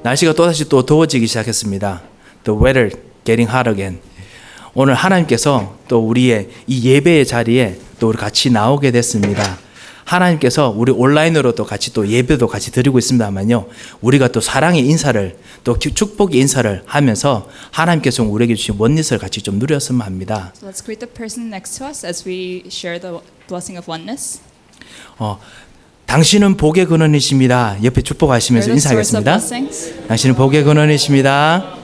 날씨가 또다시 또 더워지기 시작했습니다. The weather getting hot again. 오늘 하나님께서 또 우리의 이 예배의 자리에 또 우리 같이 나오게 됐습니다. 하나님께서 우리 온라인으로 또 같이 또 예배도 같이 드리고 있습니다만요. 우리가 또 사랑의 인사를 또 축복의 인사를 하면서 하나님께서 우리에게 주신 원리스를 같이 좀 누렸으면 합니다. So let's greet the person next to us as we share the blessing of oneness. 당신은 복의 근원이십니다. 옆에 축복하시면서 You're the source of 인사하겠습니다. blessings. 당신은 복의 근원이십니다.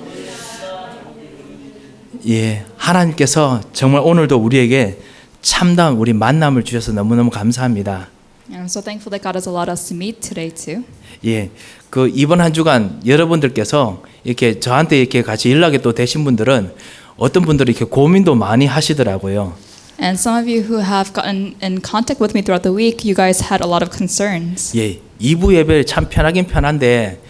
예, 하나님께서 정말 오늘도 우리에게 참다운 우리 만남을 주셔서 너무너무 감사합니다. And I'm so thankful that God has allowed us to meet today too. 예, 그 이번 한 주간 여러분들께서 이렇게 저한테 이렇게 같이 연락이 또 되신 분들은 어떤 분들이 이렇게 고민도 많이 하시더라고요. And some of you who have gotten in contact with me throughout the week, you guys had a lot of concerns. 예, 2부 예배 참 편하긴 편한데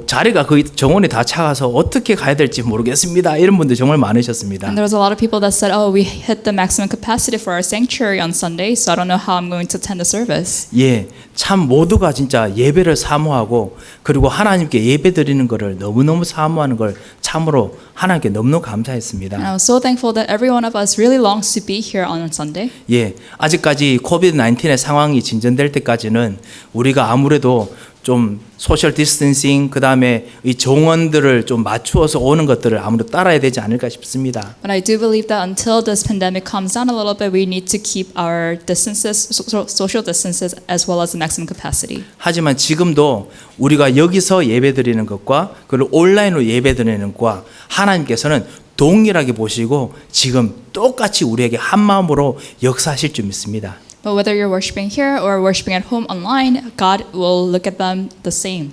자리가 거의 정원이 다 차가서 어떻게 가야 될지 모르겠습니다. 이런 분들 정말 많으셨습니다. And there was a lot of people that said, "Oh, we hit the maximum capacity for our sanctuary on Sunday, so I don't know how I'm going to attend the service." 예, 참 모두가 진짜 예배를 사모하고 그리고 하나님께 예배 드리는 것을 너무너무 사모하는 걸 참으로 하나님께 너무너무 감사했습니다. And I was so thankful that every one of us really longs to be here on Sunday. 예, 아직까지 코비드-19의 상황이 진전될 때까지는 우리가 아무래도 좀 소셜 디스턴싱 그다음에 이 정원들을 좀 맞추어서 오는 것들을 아무래도 따라야 되지 않을까 싶습니다. But I do believe that until this pandemic calms down a little bit, we need to keep our distances, social distances, as well as the maximum capacity. 하지만 지금도 우리가 여기서 예배드리는 것과 그리고 온라인으로 예배드리는 것과 하나님께서는 동일하게 보시고 지금 똑같이 우리에게 한 마음으로 역사하실 줄 믿습니다. But whether you're worshiping here or worshiping at home online, God will look at them the same.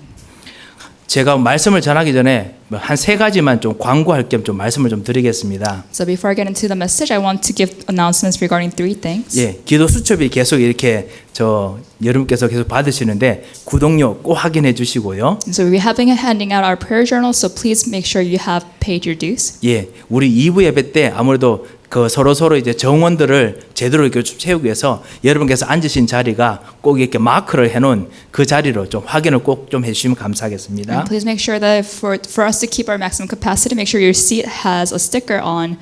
제가 말씀을 전하기 전에 한 세 가지만 좀 광고할 겸 좀 말씀을 좀 드리겠습니다. So before I get into the message, I want to give announcements regarding three things. 예, 기도 수첩이 계속 이렇게 여러분께서 계속 받으시는데 구독료 꼭 확인해 주시고요. So we have been handing out our prayer journal, so please make sure you have paid your dues. 예, 우리 2부 예배 때 아무래도 그 서로 이제 정원들을 제대로 이렇게 채우기 위해서 여러분께서 앉으신 자리가 꼭 이렇게 마크를 해놓은 그 자리로 좀 확인을 꼭 좀 해주시면 감사하겠습니다. And please make sure that for us to keep our maximum capacity, make sure your seat has a sticker on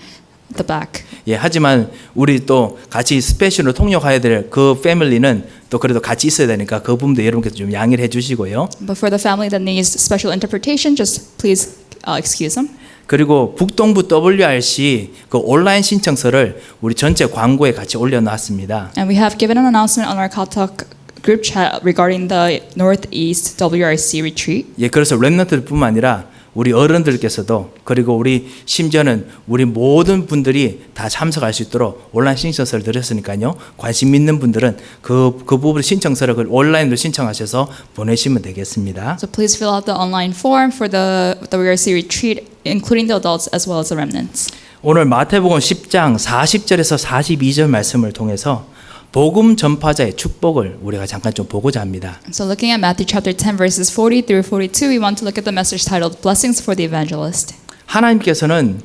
the back. 예, 하지만 우리 또 같이 스페셜로 통역해야 될 그 패밀리는 또 그래도 같이 있어야 되니까 그 부분도 여러분께서 좀 양해를 해주시고요. But for the family that needs special interpretation, just please excuse them. 그리고 북동부 WRC 그 온라인 신청서를 우리 전체 광고에 같이 올려놨습니다. And we have given an announcement on our Kaltak group chat regarding the Northeast WRC retreat. 예, 그래서 렘넌트뿐만 아니라 우리 어른들께서도 그리고 우리 심지어는 우리 모든 분들이 다 참석할 수 있도록 온라인 신청서를 드렸으니까요. 관심 있는 분들은 그 부분 신청서를 온라인으로 신청하셔서 보내시면 되겠습니다. So please fill out the online form for the WRC retreat, including the adults as well as the remnants. 오늘 마태복음 10장 40절에서 42절 말씀을 통해서 복음 전파자의 축복을 우리가 잠깐 좀 보고자 합니다. So looking at Matthew chapter 10 verses 40 through 42, we want to look at the message titled Blessings for the Evangelist. 하나님께서는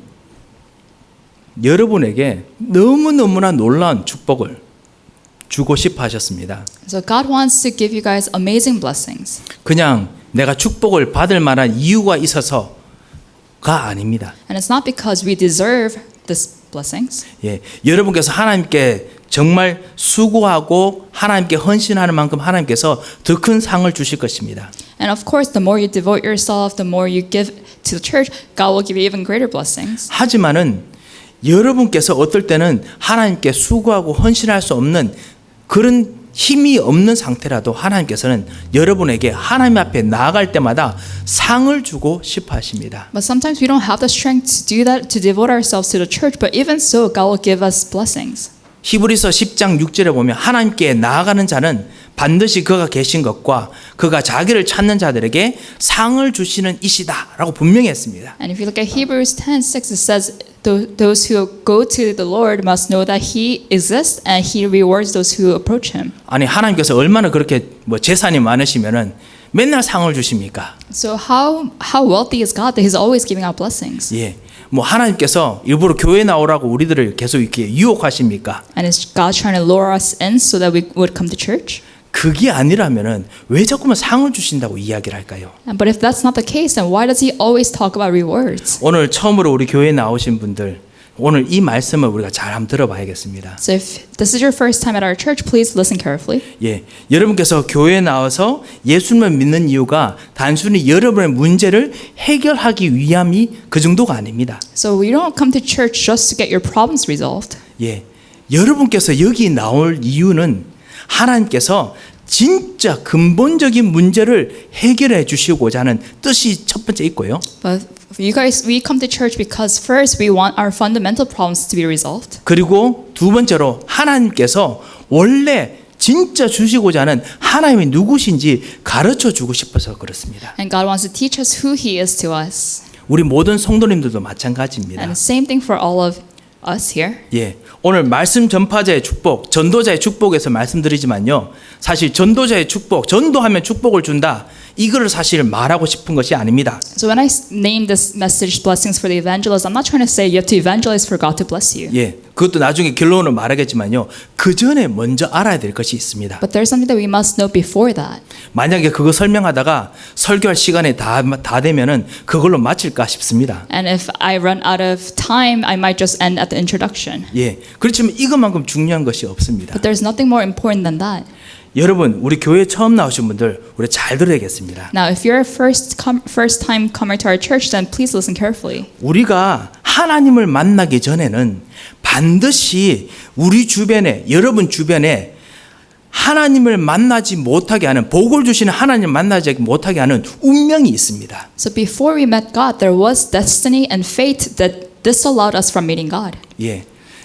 여러분에게 너무너무나 놀라운 축복을 주고 싶어 하셨습니다. So God wants to give you guys amazing blessings. 그냥 내가 축복을 받을 만한 이유가 있어서가 아닙니다. And it's not because we deserve these blessings. 예, 여러분께서 하나님께 정말 수고하고 하나님께 헌신하는 만큼 하나님께서 더 큰 상을 주실 것입니다. And of course, the more you devote yourself, the more you give to the church, God will give you even greater blessings. 하지만은 여러분께서 어떨 때는 하나님께 수고하고 헌신할 수 없는 그런 힘이 없는 상태라도 하나님께서는 여러분에게 하나님 앞에 나아갈 때마다 상을 주고 싶어 하십니다. But sometimes we don't have the strength to do that, to devote ourselves to the church, but even so, God will give us blessings. 히브리서 10장 6절에 보면 하나님께 나아가는 자는 반드시 그가 계신 것과 그가 자기를 찾는 자들에게 상을 주시는 이시다라고 분명히 했습니다. And if you look at Hebrews 10:6, it says those who go to the Lord must know that He exists and He rewards those who approach Him. 아니 하나님께서 얼마나 그렇게 재산이 많으시면은 맨날 상을 주십니까? So how wealthy is God that He's always giving out blessings? 예, 하나님께서 일부러 교회 나오라고 우리들을 계속 이렇게 유혹하십니까? And is God trying to lure us in so that we would come to church? 그게 아니라면은 왜 자꾸만 상을 주신다고 이야기를 할까요? But if that's not the case, then why does he always talk about rewards? 오늘 처음으로 우리 교회에 나오신 분들, 오늘 이 말씀을 우리가 잘 한번 들어봐야겠습니다. So if this is your first time at our church, please listen carefully. 예, 여러분께서 교회에 나와서 예수님을 믿는 이유가 단순히 여러분의 문제를 해결하기 위함이 그 정도가 아닙니다. So you don't come to church just to get your problems resolved. 예, 여러분께서 여기 나올 이유는 하나님께서 진짜 근본적인 문제를 해결해 주시고자 하는 뜻이 첫 번째 있고요. But you guys, we come to church because first we want our fundamental problems to be resolved. 그리고 두 번째로 하나님께서 원래 진짜 주시고자 하는 하나님이 누구신지 가르쳐 주고 싶어서 그렇습니다. And God wants to teach us who He is to us. 우리 모든 성도님들도 마찬가지입니다. And the same thing for all of us here. 예, 오늘 말씀 전파자의 축복, 전도자의 축복에서 말씀드리지만요. 사실 전도자의 축복, 전도하면 축복을 준다. 이거를 사실 말하고 싶은 것이 아닙니다. So when I name this message blessings for the evangelist, I'm not trying to say you have to evangelize for God to bless you. 예, 그것도 나중에 결론을 말하겠지만요. 그 전에 먼저 알아야 될 것이 있습니다. But there's something that we must know before that. 만약에 그거 설명하다가 설교할 시간이 다 되면은 그걸로 마칠까 싶습니다. And if I run out of time, I might just end at the introduction. 예, 그렇지만 i것만큼 중요한 것이 없습니다. But there's nothing more important than that. 여러분, 우리 교회 처음 나오신 분들, 우리 잘 들어야겠습니다. Now, if you're a first time comer to our church, then please listen carefully. 우리가 하나님을 만나기 전에는 반드시 우리 주변에, 여러분 주변에 하나님을 만나지 못하게 하는, 복을 주시는 하나님을 만나지 못하게 하는 운명이 있습니다. So before we met God, there was destiny and fate that disallowed us from meeting God. 예,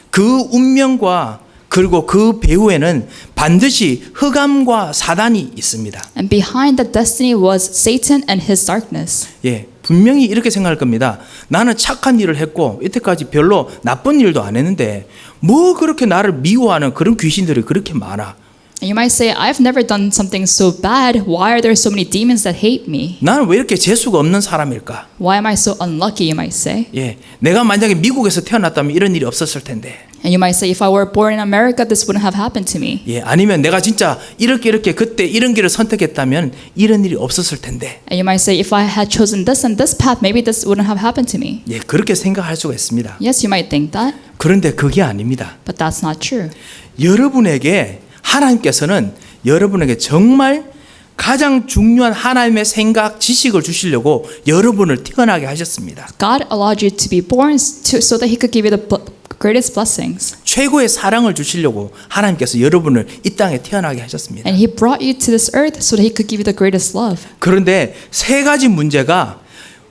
그 운명과 그리고 그 배후에는 반드시 흑암과 사단이 있습니다. And behind that destiny was Satan and his darkness. 예, 분명히 이렇게 생각할 겁니다. 나는 착한 일을 했고 이때까지 별로 나쁜 일도 안 했는데 뭐 그렇게 나를 미워하는 그런 귀신들이 그렇게 많아. And you might say, I've never done something so bad. Why are there so many demons that hate me? 나는 왜 이렇게 재수가 없는 사람일까? Why am I so unlucky, you might say? 예, 내가 만약에 미국에서 태어났다면 이런 일이 없었을 텐데. And you might say, if I were born in America, this wouldn't have happened to me. 예, 아니면 내가 진짜 이렇게 그때 이런 길을 선택했다면 이런 일이 없었을 텐데. And you might say, if I had chosen this and this path, maybe this wouldn't have happened to me. 예, 그렇게 생각할 수가 있습니다. Yes, you might think that, 그런데 그게 아닙니다. but that's not true. 여러분에게 하나님께서는 여러분에게 정말 가장 중요한 하나님의 생각, 지식을 주시려고 여러분을 태어나게 하셨습니다. God allowed you to be born so that He could give you the greatest blessings. 최고의 사랑을 주시려고 하나님께서 여러분을 이 땅에 태어나게 하셨습니다. And He brought you to this earth so that He could give you the greatest love. 그런데 세 가지 문제가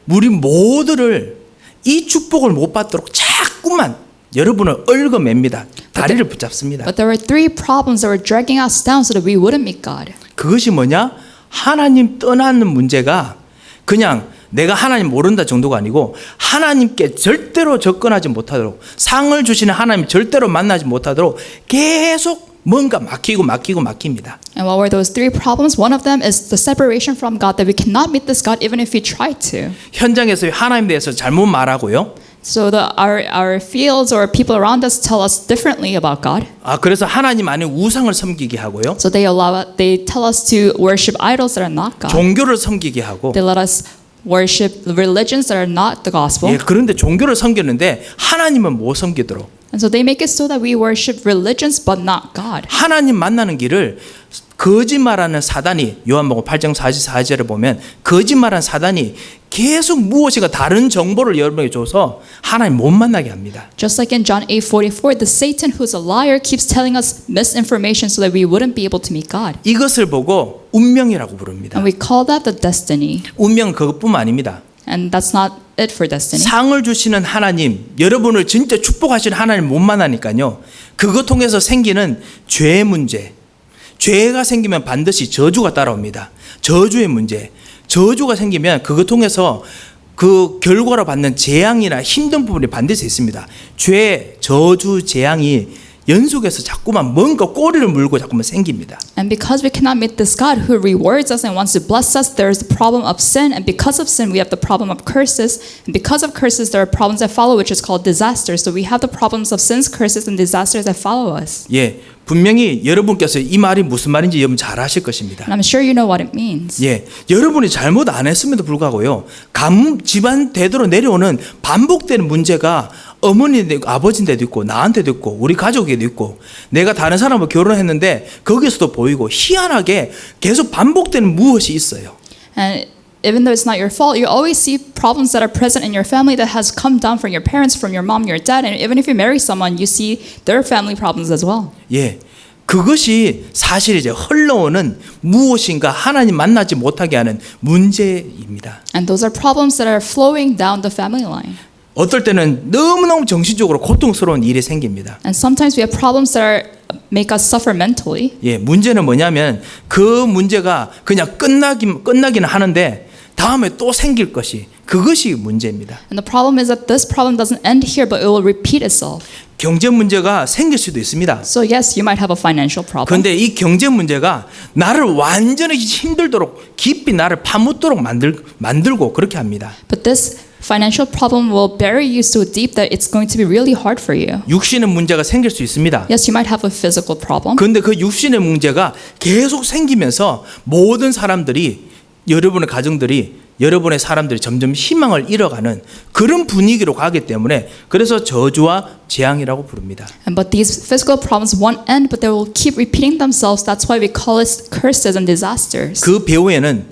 우리 모두를 이 축복을 못 받도록 자꾸만 여러분을 얽어맵니다. 다리를 붙잡습니다. But there were three problems that were dragging us down so that we wouldn't meet God. 그것이 뭐냐? 하나님 떠나는 문제가 그냥 내가 하나님 모른다 정도가 아니고 하나님께 절대로 접근하지 못하도록, 상을 주시는 하나님 절대로 만나지 못하도록 계속 뭔가 막힙니다. And what were those three problems? One of them is the separation from God, that we cannot meet this God even if we try to. 현장에서 하나님에 대해서 잘못 말하고요. So our fields or people around us tell us differently about God. 그래서 하나님 안에 우상을 섬기게 하고요. So they tell us to worship idols that are not God. 종교를 섬기게 하고. They let us worship religions that are not the gospel. 예, 그런데 종교를 섬기는데 하나님은 못 섬기도록. And so they make it so that we worship religions but not God. 하나님 만나는 길을 거짓말하는 사단이, 요한복음 8장 44절에 보면 거짓말하는 사단이 계속 무엇인가 다른 정보를 여러분에게 줘서 하나님 못 만나게 합니다. Just like in John 8:44, the Satan who's a liar keeps telling us misinformation so that we wouldn't be able to meet God. 이것을 보고 운명이라고 부릅니다. And we call that the destiny. 운명은 그것뿐만 아닙니다. And that's not it for destiny. 상을 주시는 하나님, 여러분을 진짜 축복하시는 하나님 못 만나니까요. 그것 통해서 생기는 죄의 문제, 죄가 생기면 반드시 저주가 따라옵니다. 저주의 문제, 저주가 생기면 그것 통해서 그 결과로 받는 재앙이나 힘든 부분이 반드시 있습니다. 죄, 저주, 재앙이 연속해서 자꾸만 뭔가 꼬리를 물고 자꾸만 생깁니다. And because we cannot meet this God who rewards us and wants to bless us, there is the problem of sin. And because of sin, we have the problem of curses. And because of curses, there are problems that follow, which is called disasters. So we have the problems of sins, curses, and disasters that follow us. 예, 분명히 여러분께서 이 말이 무슨 말인지 여러분 잘 아실 것입니다. And I'm sure you know what it means. 예, 여러분이 잘못 안 했음에도 불구하고요, 집안 대대로 내려오는 반복되는 문제가 어머니인데 있고 아버지인데도 있고 나한테도 있고 우리 가족에도 있고 내가 다른 사람과 결혼했는데 거기서도 보이고 희한하게 계속 반복되는 무엇이 있어요. And even though it's not your fault, you always see problems that are present in your family that has come down from your parents, from your mom, your dad. And even if you marry someone, you see their family problems as well. 예, 그것이 사실 이제 흘러오는 무엇인가 하나님 만나지 못하게 하는 문제입니다. And those are problems that are flowing down the family line. 어떨 때는 너무너무 정신적으로 고통스러운 일이 생깁니다. And sometimes we have problems that make us suffer mentally. 예, 문제는 뭐냐면 그 문제가 그냥 끝나기는 하는데 다음에 또 생길 그것이 문제입니다. And the problem is that this problem doesn't end here, but it will repeat itself. 경제 문제가 생길 수도 있습니다. So yes, you might have a financial problem. 그런데 이 경제 문제가 나를 완전히 힘들도록 깊이 나를 파묻도록 만들고 그렇게 합니다. But this financial problem will bury you so deep that it's going to be really hard for you. 육신의 문제가 생길 수 있습니다. Yes, you might have a physical problem. 그런데 그 육신의 문제가 계속 생기면서 모든 사람들이 여러분의 가정들이 여러분의 사람들이 점점 희망을 잃어가는 그런 분위기로 가기 때문에 그래서 저주와 재앙이라고 부릅니다. And but these physical problems won't end, but they will keep repeating themselves. That's why we call it curses and disasters. 그 배후에는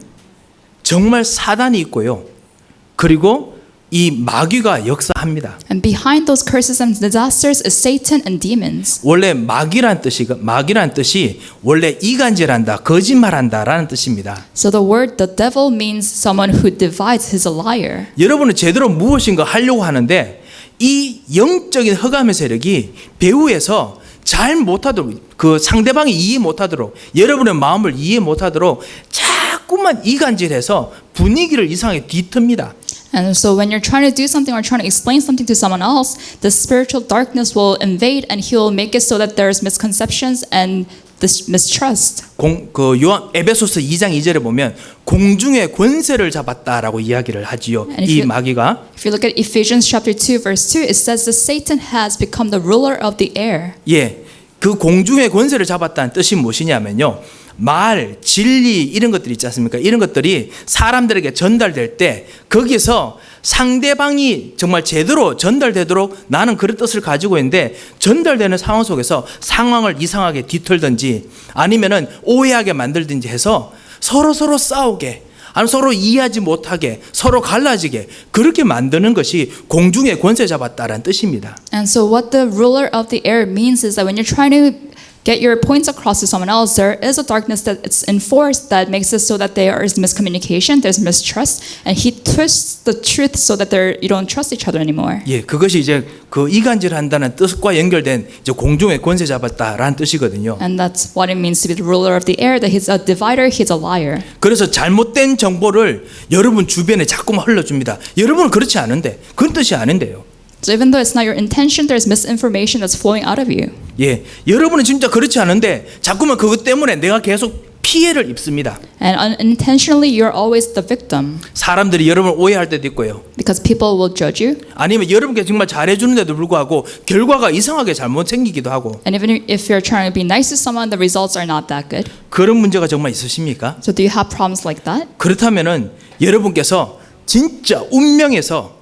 정말 사단이 있고요. 그리고 이 마귀가 역사합니다. And behind those curses and disasters is Satan and demons. 원래 마귀란 뜻이 원래 이간질한다, 거짓말한다라는 뜻입니다. So the word the devil means someone who divides, is a liar. 여러분은 제대로 무엇인가 하려고 하는데 이 영적인 흑암의 세력이 배후에서 잘 못하도록 그 상대방이 이해 못하도록 여러분의 마음을 이해 못하도록 자꾸만 이간질해서 분위기를 이상하게 뒤틉니다. And so when you're trying to do something or trying to explain something to someone else, the spiritual darkness will invade and he'll make it so that there's misconceptions and this mistrust. 에베소서 2장 2절에 보면 공중의 권세를 잡았다라고 이야기를 하지요. 이 마귀가. If you look at Ephesians chapter 2 verse 2, it says that Satan has become the ruler of the air. 예. 그 공중의 권세를 잡았다는 뜻이 무엇이냐면요. 말, 진리 이런 것들이 있지 않습니까? 이런 것들이 사람들에게 전달될 때 거기서 상대방이 정말 제대로 전달되도록 나는 그런 뜻을 가지고 있는데 전달되는 상황 속에서 상황을 이상하게 뒤틀든지 아니면은 오해하게 만들든지 해서 서로 싸우게 아니면 서로 이해하지 못하게 서로 갈라지게 그렇게 만드는 것이 공중의 권세 잡았다라는 뜻입니다. And so what the ruler of the air means is that when you're trying to get your points across to someone else, there is a darkness that it's enforced that makes it so that there is miscommunication, there's mistrust, and he twists the truth so that you don't trust each other anymore. 예, 그것이 이제 그 이간질한다는 뜻과 연결된 이제 공중의 권세 잡았다라는 뜻이거든요. And that's what it means to be the ruler of the air. That he's a divider, he's a liar. 그래서 잘못된 정보를 여러분 주변에 자꾸만 흘려줍니다. 여러분은 그렇지 않은데, 그런 뜻이 아닌데요. So even though it's not your intention, there's misinformation that's flowing out of you. 예, 여러분은 진짜 그렇지 않은데 자꾸만 그것 때문에 내가 계속 피해를 입습니다. And unintentionally, you're always the victim. 사람들이 여러분을 오해할 때도 있고요. Because people will judge you. 아니면 여러분께 정말 잘해주는데도 불구하고 결과가 이상하게 잘못 생기기도 하고. And even if you're trying to be nice to someone, the results are not that good. 그런 문제가 정말 있으십니까? So do you have problems like that? 그렇다면은 여러분께서 진짜 운명에서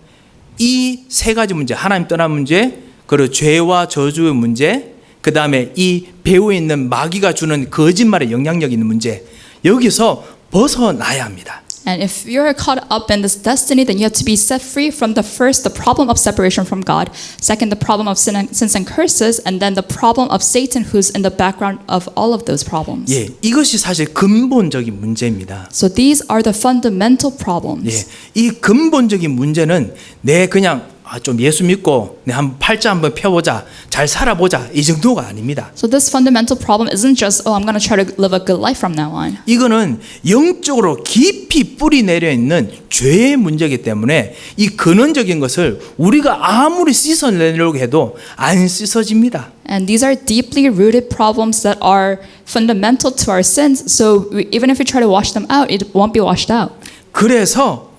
이 세 가지 문제, 하나님 떠난 문제, 그리고 죄와 저주의 문제, 그 다음에 이 배후에 있는 마귀가 주는 거짓말의 영향력 있는 문제, 여기서 벗어나야 합니다. And if you're caught up in this destiny, then you have to be set free from the first, the problem of separation from God. Second, the problem of sins and curses. And then the problem of Satan, who's in the background of all of those problems. 예, 이것이 사실 근본적인 문제입니다. So these are the fundamental problems. 예, 이 근본적인 문제는 내 그냥 좀 예수 믿고 내 한번 팔자 한번 펴보자, 잘 살아보자 이 정도가 아닙니다. So this fundamental problem isn't just, I'm going to try to live a good life from now on. 이거는 영적으로 깊이 뿌리 내려 있는 죄의 문제이기 때문에 이 근원적인 것을 우리가 아무리 씻어내려고 해도 안 씻어집니다. And these are deeply rooted problems that are fundamental to our sins. So even if we try to wash them out, it won't be washed out. 그래서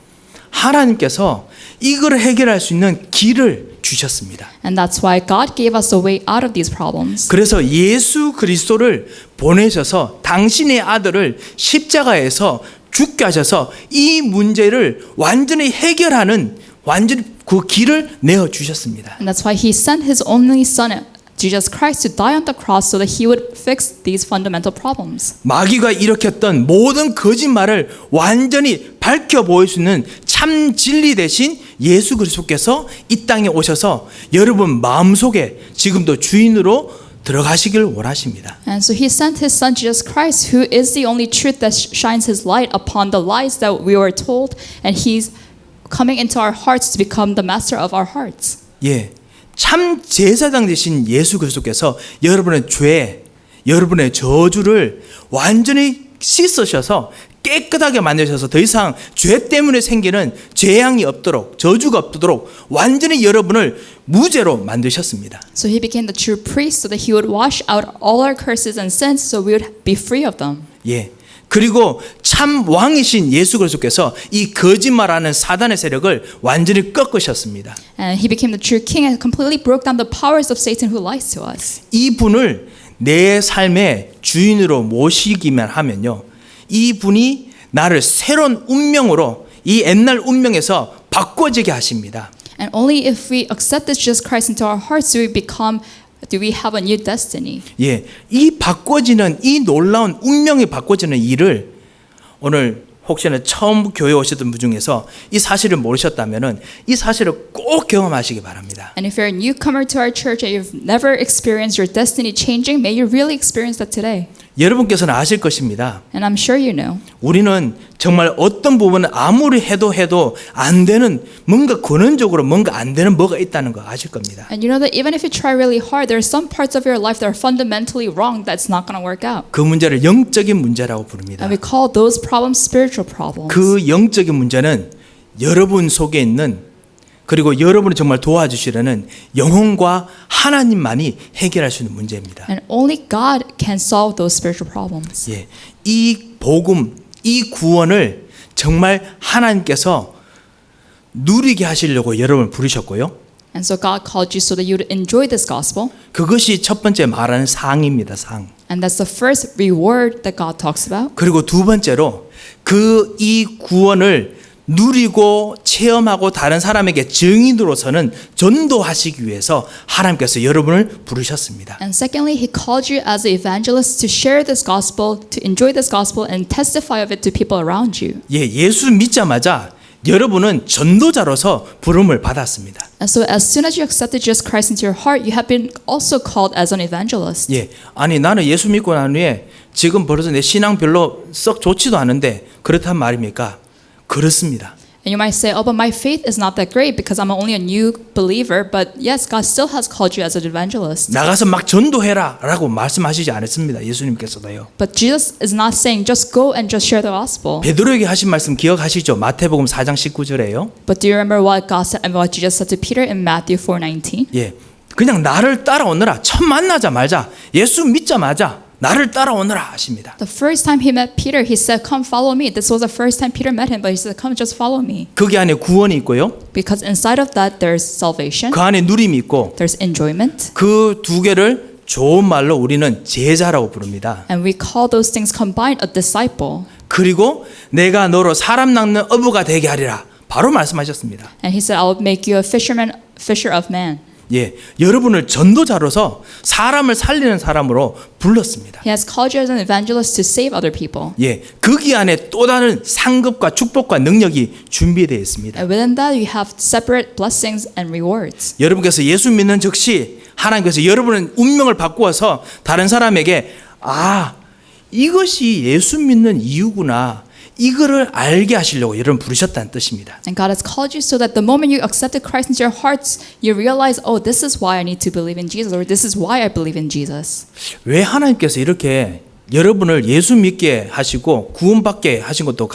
하나님께서 이걸 해결할 수 있는 길을 주셨습니다. And that's why God gave us a way out of these problems. 그래서 예수 그리스도를 보내셔서 당신의 아들을 십자가에서 죽게 하셔서 이 문제를 완전히 해결하는 완전히 그 길을 내어 주셨습니다. And that's why He sent His only Son, Jesus Christ, to die on the cross so that He would fix these fundamental problems. 마귀가 일으켰던 모든 거짓말을 완전히 밝혀 보일 수 있는 참 진리 대신 예수 그리스도께서 이 땅에 오셔서 여러분 마음속에 지금도 주인으로 들어가시길 원하십니다. And so He sent His Son, Jesus Christ, who is the only truth that shines His light upon the lies that we were told, and He's coming into our hearts to become the master of our hearts. 예, 참 제사장 되신 예수 그리스도께서 여러분의 죄, 여러분의 저주를 완전히 씻으셔서 깨끗하게 만드셔서 더 이상 죄 때문에 생기는 재앙이 없도록 저주가 없도록 완전히 여러분을 무죄로 만드셨습니다. So He became the true priest so that He would wash out all our curses and sins so we would be free of them. 예. 그리고 참 왕이신 예수 그리스도께서 이 거짓말하는 사단의 세력을 완전히 꺾으셨습니다. And He became the true king and completely broke down the powers of Satan who lies to us. 이 분을 내 삶의 주인으로 모시기만 하면요. 이 분이 나를 새로운 운명으로 이 옛날 운명에서 바꿔지게 하십니다. And only if we accept this Jesus Christ into our hearts do we have a new destiny. 예, 이 바꿔지는 이 놀라운 운명이 바꿔지는 일을 오늘 혹시나 처음 교회 오셨던 분 중에서 이 사실을 모르셨다면은 이 사실을 꼭 경험하시기 바랍니다. And if you're a newcomer to our church and you've never experienced your destiny changing, may you really experience that today. 여러분께서는 아실 것입니다. And I'm sure you know. 우리는 정말 어떤 부분은 아무리 해도 안 되는 뭔가 근원적으로 뭔가 안 되는 뭐가 있다는 거 아실 겁니다. And you know that even if you try really hard, there are some parts of your life that are fundamentally wrong that's not going to work out. 그 문제를 영적인 문제라고 부릅니다. And we call those problems spiritual problems. 그 영적인 문제는 여러분 속에 있는 그리고 여러분을 정말 도와주시려는 영혼과 하나님만이 해결할 수 있는 문제입니다. And only God can solve those spiritual problems. 예, 이 복음, 이 구원을 정말 하나님께서 누리게 하시려고 여러분을 부르셨고요. And so God called you so that you would enjoy this gospel. 그것이 첫 번째 말하는 상입니다. 상. And that's the first reward that God talks about. 그리고 두 번째로 이 구원을 누리고 체험하고 다른 사람에게 증인으로서는 전도하시기 위해서 하나님께서 여러분을 부르셨습니다. And secondly, He called you as an evangelist to share this gospel, to enjoy this gospel and testify of it to people around you. 예, 예수 믿자마자 여러분은 전도자로서 부름을 받았습니다. And so as soon as you accepted Jesus Christ into your heart, you have been also called as an evangelist. 예, 아니 나는 예수 믿고 난 후에 지금 벌써 내 신앙 별로 썩 좋지도 않은데 그렇단 말입니까? 그렇습니다. And you might say, oh, but my faith is not that great because I'm only a new believer. But yes, God still has called you as an evangelist. 나가서 막 전도해라 라고 말씀하시지 않았습니다. 예수님께서도요. But Jesus is not saying just go and just share the gospel. 베드로에게 하신 말씀 기억하시죠? 마태복음 4장 19절에요. But do you remember what God said and what Jesus said to Peter in Matthew 4:19? 예, 그냥 나를 따라오너라. 처음 만나자 말자. 예수 믿자마자 나를 따라오너라 하십니다. The first time he met Peter, he said, "Come, follow me." This was the first time Peter met him, but he said, "Come, just follow me." 거기 안에 구원이 있고요. Because inside of that, there's salvation, 그 안에 누림이 있고 there's enjoyment, 그 두 개를 좋은 말로 우리는 제자라고 부릅니다. and we call those things combined a disciple. 그리고 내가 너로 사람 낚는 어부가 되게 하리라. 바로 말씀하셨습니다. And he said, "I will make you a fisher of men." 예, 여러분을 전도자로서 사람을 살리는 사람으로 불렀습니다. He has called you as an evangelist to save other people. 예, 거기 안에 또 다른 상급과 축복과 능력이 준비되어 있습니다. And within that, you have separate blessings and rewards. 여러분께서 예수 믿는 즉시 하나님께서 여러분의 운명을 바꾸어서 다른 사람에게 이것이 예수 믿는 이유구나. 이거를 알게 하시려고 여러분 부르셨다는 뜻입니다. And God has called you so that the moment you accepted Christ into your hearts, you realize, oh, this is why I need to believe in Jesus, or this is why I believe in Jesus. 왜 하나님께서 이렇게 여러분을 예수 믿게 하시고 구원받게 하신 것도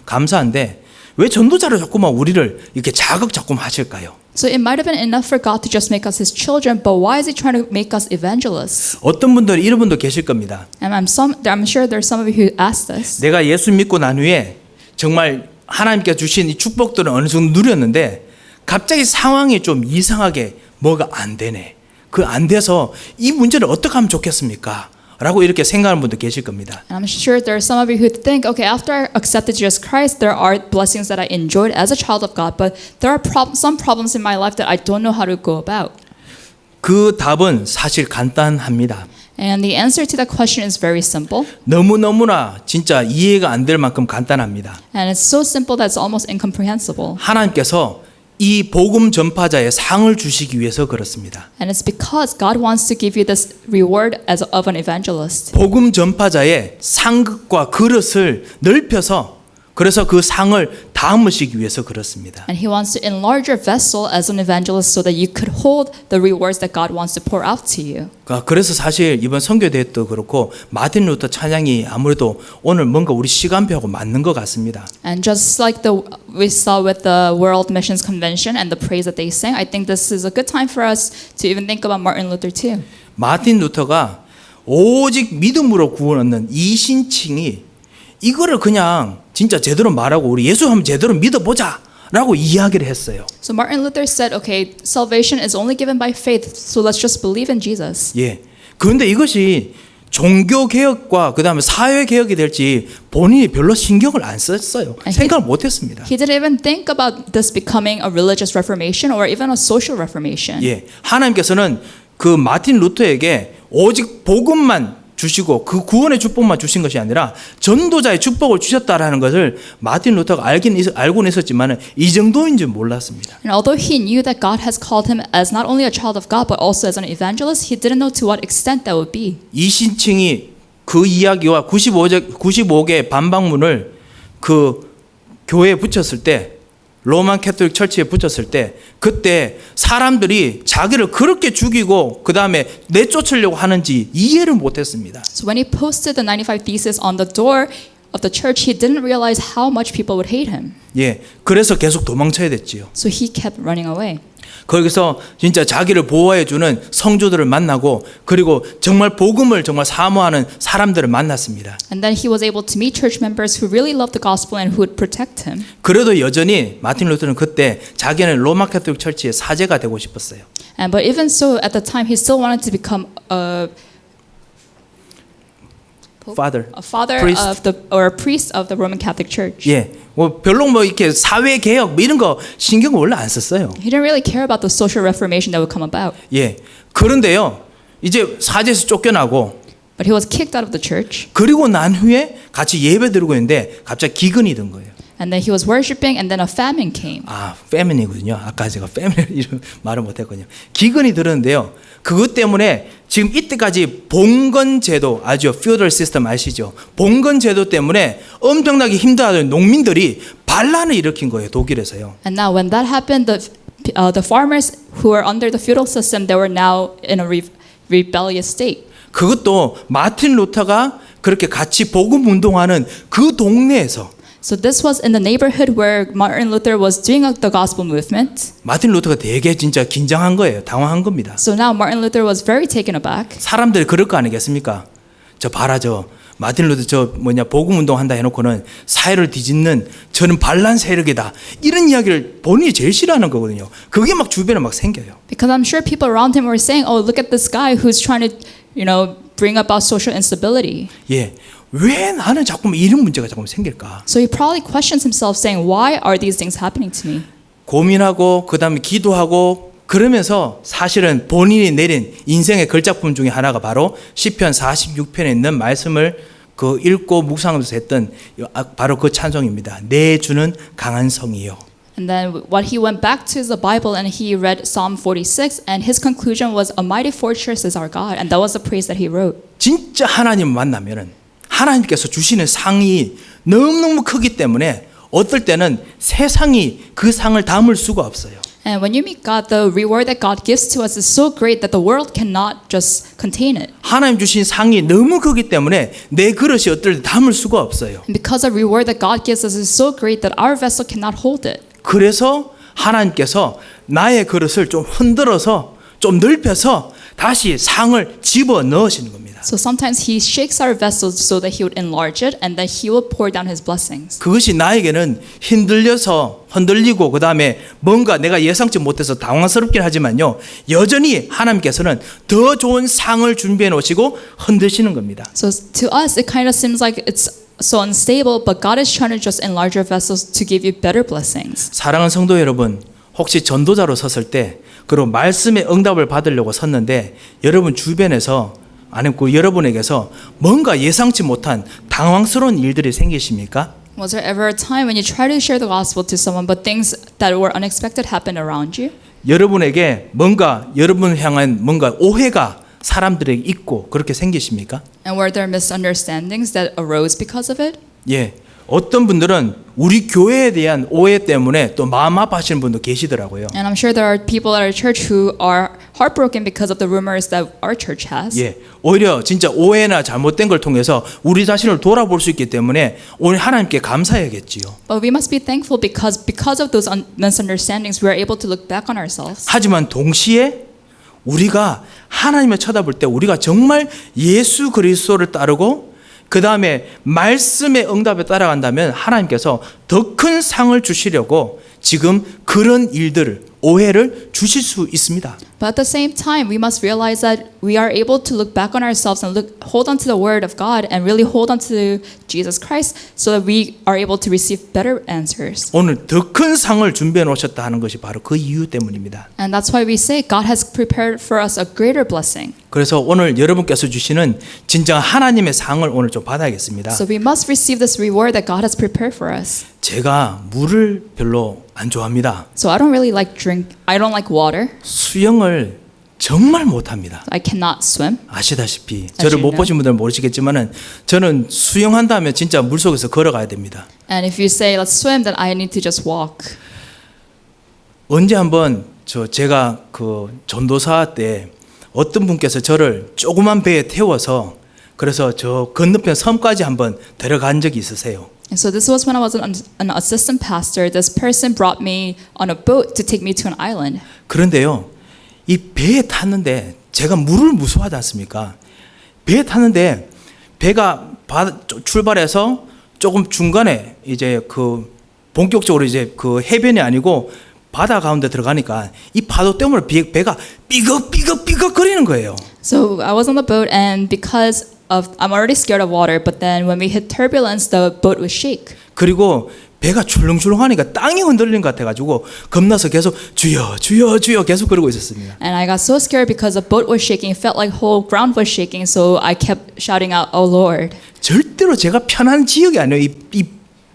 감사한데 왜 전도자로 자꾸만 우리를 이렇게 자꾸 하실까요? So it might have been enough for God to just make us His children, but why is He trying to make us evangelists? 어떤 분들은 이런 분도 계실 겁니다. And I'm sure there's some of you who asked this. 내가 예수 믿고 난 후에 정말 하나님께 주신 이 축복들은 어느 정도 누렸는데 갑자기 상황이 좀 이상하게 뭐가 안 되네. 그 안 돼서 이 문제를 어떻게 하면 좋겠습니까? 라고 이렇게 생각하는 분도 계실 겁니다. And I'm sure there are some of you who think, okay, after I accepted Jesus Christ, there are blessings that I enjoyed as a child of God, but there are some problems in my life that I don't know how to go about. 그 답은 사실 간단합니다. And the answer to that question is very simple. 너무너무나 진짜 이해가 안 될 만큼 간단합니다. And it's so simple that it's almost incomprehensible. 하나님께서 이 복음 전파자의 상을 주시기 위해서 그렇습니다. And it's because God wants to give you this reward of an evangelist. 복음 전파자의 상급과 그릇을 넓혀서 그래서 그 상을 담으시기 위해서 그렇습니다. And He wants to enlarge your vessel as an evangelist so that you could hold the rewards that God wants to pour out to you. 그래서 사실 이번 선교대회 도 그렇고 마틴 루터 찬양이 아무래도 오늘 뭔가 우리 시간표하고 맞는 것 같습니다. And just like we saw with the World Missions Convention and the praise that they sang, I think this is a good time for us to even think about Martin Luther too. 마틴 루터가 오직 믿음으로 구원 얻는 이 신칭이 이거를 그냥 진짜 제대로 말하고 우리 예수 한번 제대로 믿어보자 라고 이야기를 했어요. So Martin Luther said, okay, salvation is only given by faith, so let's just believe in Jesus. 예. 그런데 이것이 종교 개혁과 그다음에 사회 개혁이 될지 본인이 별로 신경을 안 썼어요. 생각을 못 했습니다. He didn't even think about this becoming a religious reformation or even a social reformation. 예. 하나님께서는 그 마틴 루터에게 오직 복음만 주시고 그 구원의 축복만 주신 것이 아니라 전도자의 축복을 주셨다라는 것을 마틴 루터가 알고는 있었지만 이 정도인 줄 몰랐습니다. And although he knew that God has called him as not only a child of God but also as an evangelist, he didn't know to what extent that would be. 이 신칭이 그 이야기와 95개 반박문을 그 교회에 붙였을 때 로만 캐톨릭 철치에 붙였을 때 그때 사람들이 자기를 그렇게 죽이고 그 다음에 내쫓으려고 하는지 이해를 못했습니다. So when he posted the 95 Thesis on the door of the church, he didn't realize how much people would hate him. 예, 그래서 계속 도망쳐야 됐지요. So he kept running away. 거기서 진짜 자기를 보호해주는 성도들을 만나고 그리고 정말 복음을 정말 사모하는 사람들을 만났습니다. And then he was able to meet church members who really loved the gospel and who would protect him. 그래도 여전히 마틴 루터는 그때 자기는 로마 캐톨릭 철치의 사제가 되고 싶었어요. And but even so, at the time, he still wanted to become a father priest. or a priest of the Roman Catholic Church. 예, 뭐 별로 뭐 이렇게 사회 개혁 뭐 이런 거 신경을 원래 안 썼어요. He didn't really care about the social reformation that would come about. 예, 그런데요, 이제 사제에서 쫓겨나고 But he was kicked out of the church. 그리고 난 후에 같이 예배 드리고 있는데 갑자기 기근이 든 거예요. And then he was worshiping, and then a famine came. 아, 패민이거든요. 아까 제가 패민 이름 말을 못했거든요. 기근이 들었는데요. 그것 때문에 지금 이때까지 봉건 제도 아죠? feudal system 아시죠? 봉건 제도 때문에 엄청나게 힘들어하던 농민들이 반란을 일으킨 거예요. 독일에서요. And now, when that happened, the farmers who were under the feudal system, they were now in a rebellious state. 그것도 마틴 루터가 그렇게 같이 복음 운동하는 그 동네에서. So this was in the neighborhood where Martin Luther was doing the gospel movement. 마틴 루터가 되게 진짜 긴장한 거예요. 당황한 겁니다. So now Martin Luther was very taken aback. 사람들이 그럴 거 아니겠습니까? 저 봐라 마틴 루터 복음 운동 한다 해놓고는 사회를 뒤집는 저는 반란 세력이다. 이런 이야기를 본인이 제일 싫어하는 거거든요. 그게 막 주변에 막 생겨요. Because I'm sure people around him were saying, "Oh, look at this guy who's trying to, bring about social instability." 예, 왜 나는 자꾸 이런 문제가 자꾸 생길까? So he probably questions himself, saying, "Why are these things happening to me?" 고민하고 그다음에 기도하고 그러면서 사실은 본인이 내린 인생의 걸작품 중에 하나가 바로 시편 46편에 있는 말씀을 그 읽고 묵상하면서 했던 바로 그 찬송입니다. 내 주는 강한 성이요. And then what he went back to is the Bible, and he read Psalm 46, and his conclusion was, "A mighty fortress is our God," and that was the praise that he wrote. 진짜 하나님을 만나면은 하나님께서 주시는 상이 너무너무 크기 때문에 어떨 때는 세상이 그 상을 담을 수가 없어요. And when you meet God, the reward that God gives to us is so great that the world cannot just contain it. 하나님 주신 상이 너무 크기 때문에 내 그릇이 어떨 때 담을 수가 없어요. And because the reward that God gives us is so great that our vessel cannot hold it. 그래서 하나님께서 나의 그릇을 좀 흔들어서 좀 넓혀서 다시 상을 집어 넣으시는 겁니다. So sometimes He shakes our vessels so that He would enlarge it and that He will pour down His blessings. 그것이 나에게는 흔들리고 그 다음에 뭔가 내가 예상치 못해서 당황스럽긴 하지만요. 여전히 하나님께서는 더 좋은 상을 준비해 놓으시고 흔드시는 겁니다. So to us, it kind of seems like it's so unstable, but God is trying to just enlarge our vessels to give you better blessings. 사랑하는 성도 여러분, 혹시 전도자로 섰을 때 그리고 말씀의 응답을 받으려고 섰는데 여러분 주변에서 아니면 그 여러분에게서 뭔가 예상치 못한 당황스러운 일들이 생기십니까? Was there ever a time when you try to share the gospel to someone, but things that were unexpected happened around you? 여러분에게 뭔가 여러분을 향한 뭔가 오해가 사람들에게 있고 그렇게 생기십니까? And were there misunderstandings that arose because of it? 예. 어떤 분들은 우리 교회에 대한 오해 때문에 또 마음 아파하시는 분도 계시더라고요. And I'm sure there are people at our church who are heartbroken because of the rumors that our church has. 예. 오히려 진짜 오해나 잘못된 걸 통해서 우리 자신을 돌아볼 수 있기 때문에 오늘 하나님께 감사해야겠지요. But we must be thankful because of those misunderstandings, we are able to look back on ourselves. 하지만 동시에 우리가 하나님을 쳐다볼 때 우리가 정말 예수 그리스도를 따르고 그 다음에 말씀의 응답에 따라간다면 하나님께서 더 큰 상을 주시려고 지금 그런 일들을 오해를 주실 수 있습니다. But at the same time, we must realize that we are able to look back on ourselves and hold on to the Word of God and really hold on to Jesus Christ so that we are able to receive better answers. 오늘 더 큰 상을 준비해 놓으셨다 하는 것이 바로 그 이유 때문입니다. And that's why we say God has prepared for us a greater blessing. 그래서 오늘 여러분께서 주시는 진정 하나님의 상을 오늘 좀 받아야겠습니다. So we must receive this reward that God has prepared for us. 제가 물을 별로 안 좋아합니다. So I don't really like I don't like water. 수영을 정말 못합니다. I cannot swim. 아시다시피 저를 못 you know. 보신 분들은 모르시겠지만은 저는 수영한다면 진짜 물속에서 걸어가야 됩니다. And if you say let's swim, then I need to just walk. 언제 한번 제가 그 전도사 때 어떤 분께서 저를 조그만 배에 태워서 그래서 저 건너편 섬까지 한번 데려간 적이 있으세요. And so this was when I was an assistant pastor. This person brought me on a boat to take me to an island. 그런데요, 이 배에 탔는데 제가 물을 무서워하지 않습니까? 배에 탔는데 배가 출발해서 조금 중간에 이제 그 본격적으로 이제 그 해변이 아니고 바다 가운데 들어가니까 이 파도 때문에 배가 삐걱 거리는 거예요. So I was on the boat, and because I'm already scared of water, but then when we hit turbulence, the boat would shake. 그리고 배가 출렁출렁하니까 땅이 흔들리는 것 같아가지고 겁나서 계속 주여 계속 그러고 있었습니다. And I got so scared because the boat was shaking. It felt like whole ground was shaking, so I kept shouting out, "Oh Lord!" 절대로 제가 편한 지역이 아니에요. 이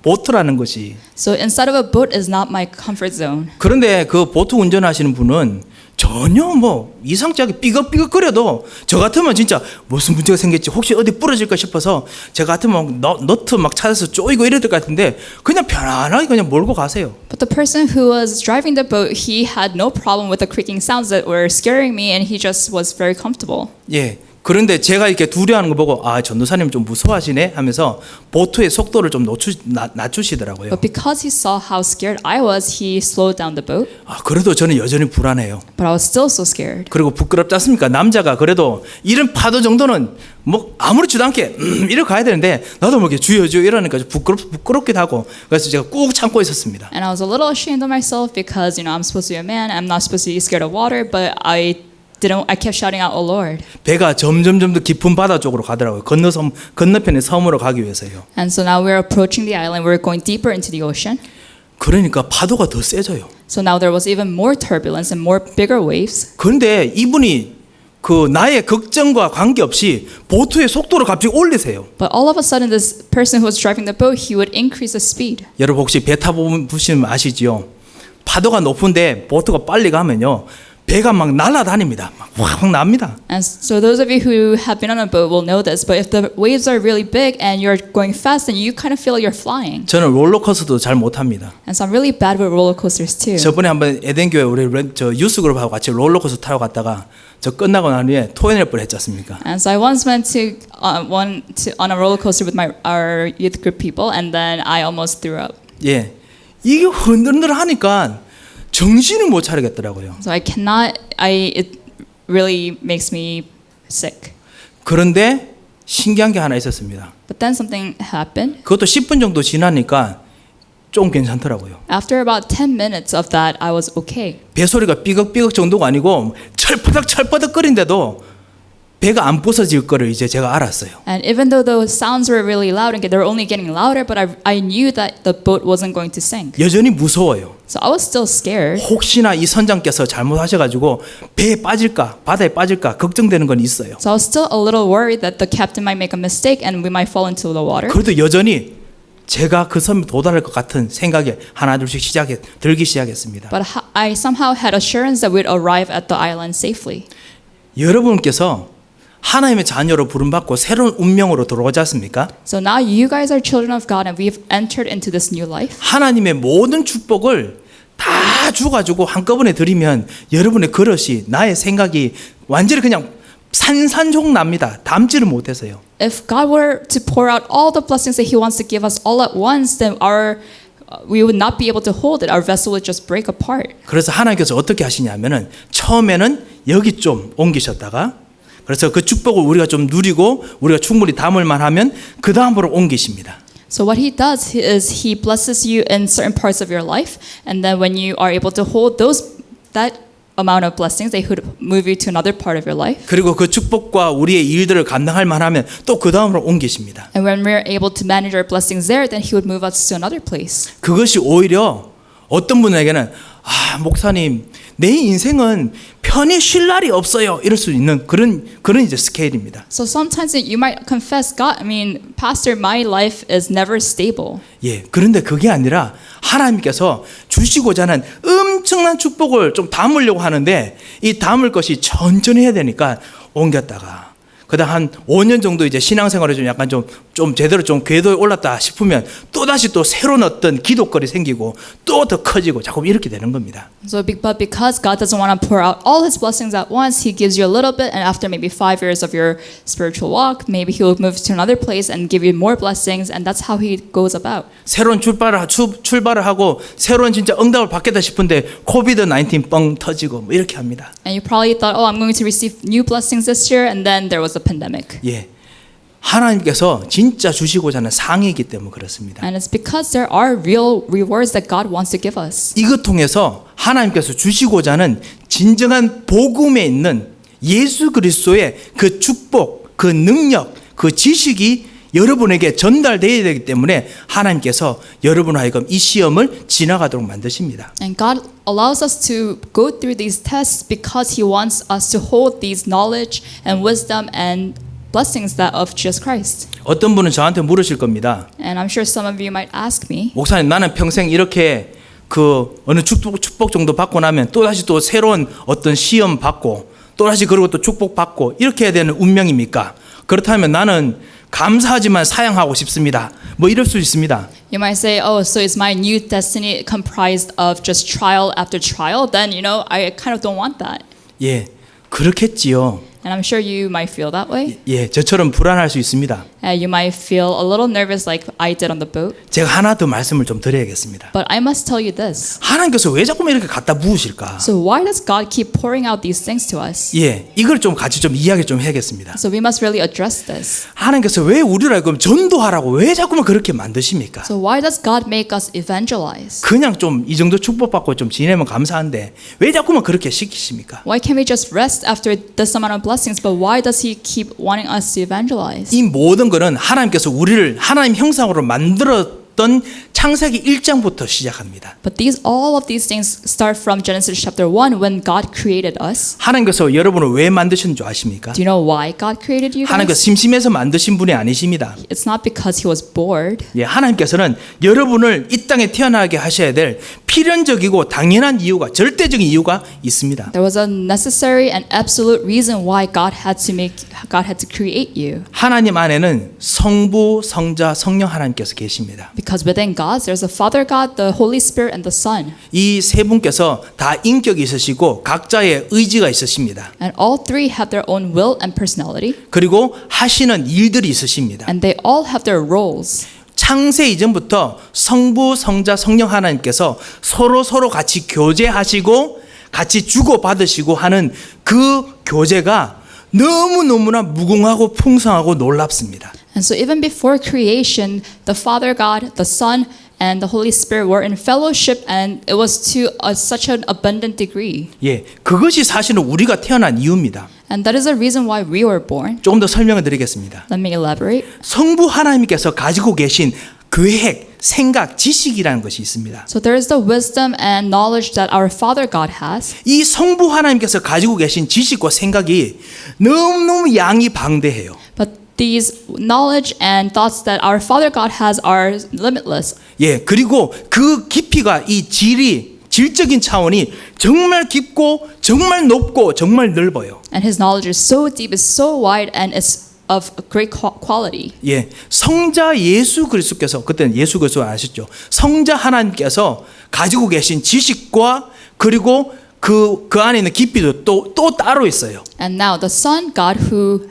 보트라는 것이. So instead of a boat is not my comfort zone. 그런데 그 보트 운전하시는 분은 전혀 뭐 이상치 않게 삐걱거려도 저 같으면 진짜 무슨 문제가 생겼지 혹시 어디 부러질까 싶어서 저 같으면 너트 막 찾아서 쪼이고 이럴 것 같은데 그냥 편안하게 그냥 몰고 가세요. But the person who was driving the boat, he had no problem with the creaking sounds that were scaring me, and he just was very comfortable. 예. 그런데 제가 이렇게 두려워하는 거 보고 아 전도사님 좀 무서워하시네 하면서 보트의 속도를 좀 낮추시더라고요. But because he saw how scared I was, he slowed down the boat. 아 그래도 저는 여전히 불안해요. But I was still so scared. 그리고 부끄럽지 않습니까? 남자가 그래도 이런 파도 정도는 뭐 아무렇지도 않게 이렇게 가야 되는데 나도 모르게 주여 이러니까 부끄럽기도 하고 그래서 제가 꾹 참고 있었습니다. And I was a little ashamed of myself because I'm supposed to be a man. I'm not supposed to be scared of water, but I kept shouting out, "Oh Lord!" 배가 점점 더 깊은 바다 쪽으로 가더라고요. 건너편의 섬으로 가기 위해서요. And so now we're approaching the island. We're going deeper into the ocean. 그러니까 파도가 더 세져요. So now there was even more turbulence and more bigger waves. 그런데 이분이 그 나의 걱정과 관계없이 보트의 속도를 갑자기 올리세요. But all of a sudden, this person who was driving the boat, he would increase the speed. 여러분 혹시 배 타보시면 아시지요? 파도가 높은데 보트가 빨리 가면요. 배가 막 날아다닙니다. 막 확 납니다. And so those of you who have been on a boat will know this, but if the waves are really big and you're going fast, then you kind of feel like you're flying. 저는 롤러코스터도 잘 못합니다. And so I'm really bad with roller coasters too. 저번에 한번 에덴교회 우리 저 유스그룹하고 같이 롤러코스터 타러 갔다가 저 끝나고 난 후에 토해낼 뻔했지 않습니까? And so I once went on a roller coaster with our youth group people, and then I almost threw up. 예, 이게 흔들흔들 하니까 정신을 못 차리겠더라고요. So it really makes me sick. 그런데 신기한 게 하나 있었습니다. But then something happened. 그것도 10분 정도 지나니까 좀 괜찮더라고요. After about 10 minutes of that, I was okay. 배소리가 삐걱삐걱 정도가 아니고 철퍼덕 거린데도 배가 안 부서질 거를 이제 제가 알았어요. And even though those sounds were really loud and they were only getting louder, but I knew that the boat wasn't going to sink. 여전히 무서워요. So I was still scared. 혹시나 이 선장께서 잘못하셔가지고 배에 빠질까 바다에 빠질까 걱정되는 건 있어요. So I was still a little worried that the captain might make a mistake and we might fall into the water. 그래도 여전히 제가 그 섬에 도달할 것 같은 생각이 하나둘씩 들기 시작했습니다. But I somehow had assurance that we'd arrive at the island safely. 여러분께서 하나님의 자녀로 부름받고 새로운 운명으로 들어오지 않습니까? So now you guys are children of God and we've entered into this new life. 하나님의 모든 축복을 다 주가지고 한꺼번에 드리면 여러분의 그릇이 나의 생각이 완전히 그냥 산산조각 납니다. 담지를 못해서요. If God were to pour out all the blessings that He wants to give us all at once, then we would not be able to hold it. Our vessel would just break apart. 그래서 하나님께서 어떻게 하시냐면은 처음에는 여기 좀 옮기셨다가 그래서 그 축복을 우리가 좀 누리고 우리가 충분히 담을 만하면 그 다음으로 옮기십니다. So what He does is He blesses you in certain parts of your life, and then when you are able to hold that amount of blessings, they could move you to another part of your life. 그리고 그 축복과 우리의 일들을 감당할 만하면 또 그 다음으로 옮기십니다. And when we're able to manage our blessings there, then He would move us to another place. 그것이 오히려 어떤 분에게는 목사님 내 인생은 편히 쉴 날이 없어요 이럴 수 있는 그런 이제 스케일입니다. So sometimes you might confess, Pastor, my life is never stable. 예, 그런데 그게 아니라 하나님께서 주시고자 하는 엄청난 축복을 좀 담으려고 하는데 이 담을 것이 천천히 해야 되니까 옮겼다가 그다음 한 5년 정도 이제 신앙생활에 좀 약간 좀 제대로 좀 궤도에 올랐다 싶으면 또 다시 또 새로운 어떤 기도거리 생기고 또 더 커지고 자꾸 이렇게 되는 겁니다. But because God doesn't want to pour out all His blessings at once, He gives you a little bit, and after maybe 5 years of your spiritual walk, maybe He will move to another place and give you more blessings, and that's how He goes about. 새로운 출발을 하고 새로운 진짜 응답을 받겠다 싶은데 코비드-19 뻥 터지고 뭐 이렇게 합니다. And you probably thought, I'm going to receive new blessings this year, and then there was a pandemic. 예, 하나님께서 진짜 주시고자 하는 상이기 때문에 그렇습니다. And it's because there are real rewards that God wants to give us. 이것 통해서 하나님께서 주시고자 하는 진정한 복음에 있는 예수 그리스도의 그 축복, 그 능력, 그 지식이 여러분에게 전달되어야 되기 때문에 하나님께서 여러분 하여금 이 시험을 지나가도록 만드십니다. And God allows us to go through these tests because He wants us to hold these knowledge and wisdom and blessings that of Jesus Christ. 어떤 분은 저한테 물으실 겁니다. And I'm sure some of you might ask me, 목사님, 나는 평생 이렇게 그 어느 축복 정도 받고 나면 또 다시 또 새로운 어떤 시험 받고 또 다시 그리고 또 축복 받고 이렇게 해야 되는 운명입니까? 그렇다면 나는 감사하지만 사양하고 싶습니다. 뭐 이럴 수 있습니다. you might say, so is my new destiny comprised of just trial after trial? Then, I kind of don't want that. 예, 그렇겠지요. And I'm sure you might feel that way. 예, 저처럼 불안할 수 있습니다. You might feel a little nervous like I did on the boat. 제가 하나 더 말씀을 좀 드려야겠습니다. But I must tell you this. 하나님께서 왜 자꾸만 이렇게 갖다 부으실까? So why does God keep pouring out these things to us? 예, 이걸 좀 같이 좀 이야기 좀 해야겠습니다. So we must really address this. 하나님께서 왜 우리를 그럼 전도하라고 왜 자꾸만 그렇게 만드십니까? So why does God make us evangelize? 그냥 좀 이 정도 축복받고 좀 지내면 감사한데 왜 자꾸만 그렇게 시키십니까? Why can't we just rest after this amount of blessings? But why does He keep wanting us to evangelize? 이 모든 것은 하나님께서 우리를 하나님 형상으로 만들어 어떤 창세기 1장부터 시작합니다. But all of these things start from Genesis chapter 1 when God created us. 하나님께서 여러분을 왜 만드신 줄 아십니까? Do you know why God created you 하나님께서 guys? 심심해서 만드신 분이 아니십니다. It's not because he was bored. 예, 하나님께서는 여러분을 이 땅에 태어나게 하셔야 될 필연적이고 당연한 이유가, 절대적인 이유가 있습니다. There was a necessary and absolute reason why God had to create you. 하나님 안에는 성부, 성자, 성령 하나님께서 계십니다. Because within God, there's a Father God, the Holy Spirit, and the Son. 이 세 분께서 다 인격이 있으시고 각자의 의지가 있으십니다. And all three have their own will and personality. 그리고 하시는 일들이 있으십니다. And they all have their roles. 창세 이전부터 성부, 성자, 성령 하나님께서 서로 같이 교제하시고 같이 주고받으시고 하는 그 교제가 너무너무나 무궁하고 풍성하고 놀랍습니다. And so even before creation, the Father God, the Son, and the Holy Spirit were in fellowship, and it was to such an abundant degree. 예, 그것이 사실은 우리가 태어난 이유입니다. And that is the reason why we were born. 조금 더 설명을 드리겠습니다. Let me elaborate. 성부 하나님께서 가지고 계신 계획, 생각, 지식이라는 것이 있습니다. So there is the wisdom and knowledge that our Father God has. 이 성부 하나님께서 가지고 계신 지식과 생각이 너무너무 양이 방대해요. But these knowledge and thoughts that our Father God has are limitless. 예, 그리고 그 깊이가 이 질적인 차원이 정말 깊고 정말 높고 정말 넓어요. And his knowledge is so deep, is so wide, and it's of great quality. 예, 성자 예수 그리스도께서, 그때는 예수 그리스도 아셨죠? 성자 하나님께서 가지고 계신 지식과 그리고 그 안에 있는 깊이도 또 따로 있어요. And now the Son God who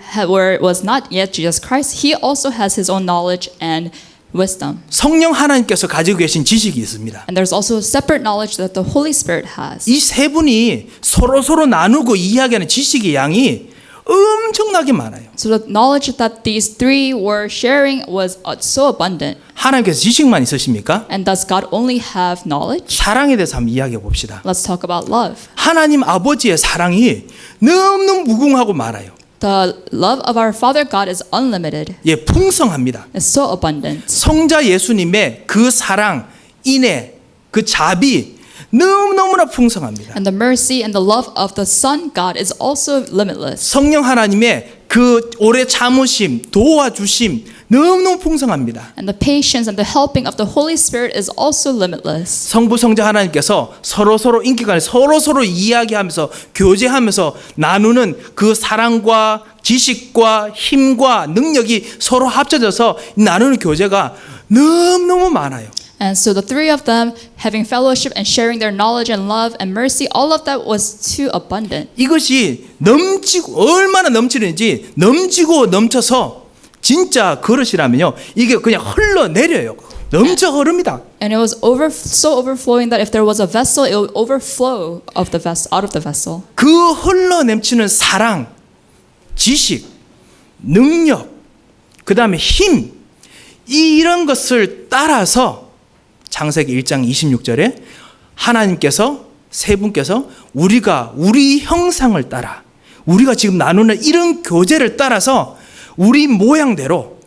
was not yet Jesus Christ, he also has his own knowledge and wisdom. 성령 하나님께서 가지고 계신 지식이 있습니다. And there's also separate knowledge that the Holy Spirit has. 이 세 분이 서로 나누고 이야기하는 지식의 양이 엄청나게 많아요. So the knowledge that these three were sharing was so abundant. 하나님께서 지식만 있으십니까? And does God only have knowledge? 사랑에 대해서 한번 이야기해 봅시다. Let's talk about love. 하나님 아버지의 사랑이 너무너무 무궁하고 많아요. The love of our Father God is unlimited. 예, 풍성합니다. It's so abundant. 성자 예수님의 그 사랑, 인애, 그 자비 너무너무나 풍성합니다. And the mercy and the love of the Son God is also limitless. 성령 하나님의 그 오래 참으심, 도와주심 너무너무 풍성합니다. And the patience and the helping of the Holy Spirit is also limitless. 성부 성자 하나님께서 서로 인기간에 서로 이야기하면서 교제하면서 나누는 그 사랑과 지식과 힘과 능력이 서로 합쳐져서 나누는 교제가 너무너무 많아요. And so the three of them having fellowship and sharing their knowledge and love and mercy, all of that was too abundant. 이것이 넘치고 얼마나 넘치는지 넘치고 넘쳐서 진짜 그릇이라면요, 이게 그냥 흘러내려요. 넘쳐 흐릅니다. And it was so overflowing that if there was a vessel, it would overflow out of the vessel. 그 흘러넘치는 사랑, 지식, 능력, 그 다음에 힘, 이런 것을 따라서 창세기 1장 26절에 하나님께서 세 분께서 우리가 우리 형상을 따라, 우리가 지금 나누는 이런 교제를 따라서 우리 모양대로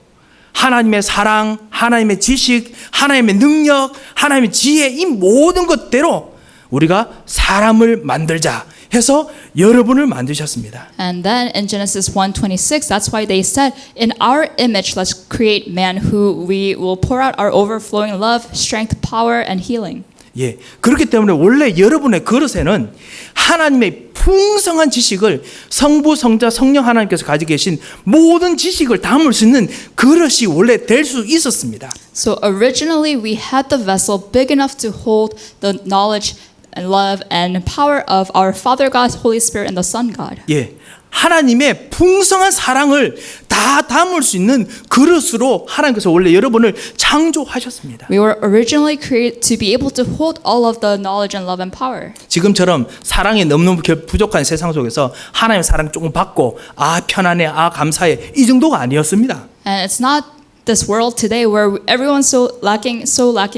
하나님의 사랑, 하나님의 지식, 하나님의 능력, 하나님의 지혜, 이 모든 것대로 우리가 사람을 만들자 해서 여러분을 만드셨습니다. And then in Genesis 1:26, that's why they said, in our image, let's create man who we will pour out our overflowing love, strength, power, and healing. 예, 그렇기 때문에 원래 여러분의 그릇에는 하나님의 풍성한 지식을 성부, 성자, 성령 하나님께서 가지고 계신 모든 지식을 담을 수 있는 그릇이 원래 될 수 있었습니다. So originally we had the vessel big enough to hold the knowledge and love and power of our Father God, Holy Spirit, and the Son God. 예, 하나님의 풍성한 사랑을 다 담을 수 있는 그릇으로 하나님께서 원래 여러분을 창조하셨습니다. We were originally created to be able to hold all of the knowledge and love and power. 지금처럼 사랑이 너무너무 부족한 세상 속에서 하나님의 사랑 조금 받고 아 편안해, 아 감사해, 이 정도가 아니었습니다. And it's not this world today where everyone's so lacking